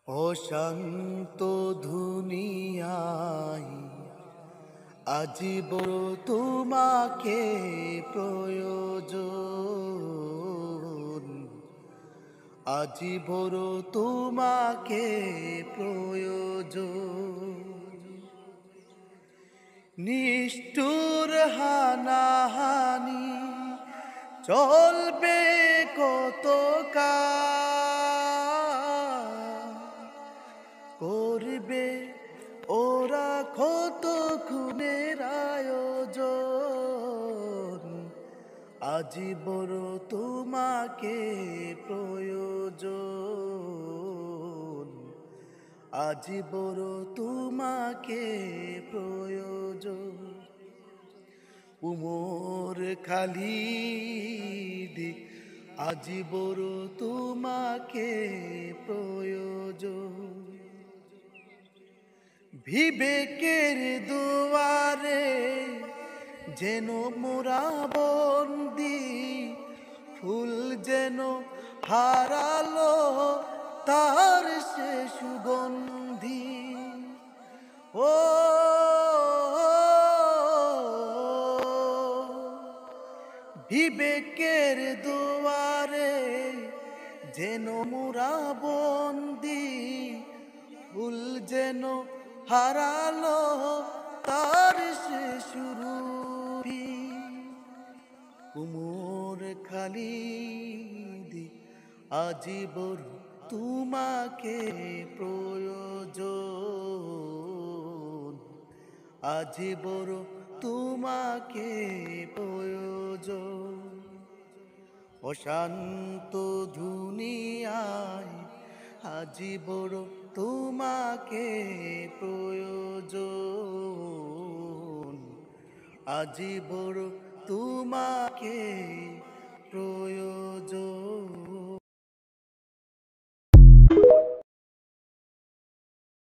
অশান্ত দুনিয়ায় আজি বড় তোমাকে প্রয়োজন, আজি বড় তোমাকে প্রয়োজন। নিষ্ঠুর হানাহানি চলবে কতকাল, করবে ওরা কত খুনের আয়োজন। আজি বড় তোমাকে প্রয়োজন, আজি বড় তোমাকে প্রয়োজন। উমর খালিদ আজি বড় তোমাকে প্রয়োজন। বিবেকের দুয়ারে যেন মোরা বন্দি, ফুল যেন হারালো তার সে সুগন্ধি। ও বিবেকের দুয়ারে যেন মোরা বন্দি, ফুল যেন হারালো তার সে সুরভি। উমর খালিদ আজি বড় তোমাকে প্রয়োজন, আজি বড় তোমাকে প্রয়োজন। অশান্ত দুনিয়ায় আজি বড় তোমাকে প্রয়োজন, আজি বড় তোমাকে প্রয়োজন।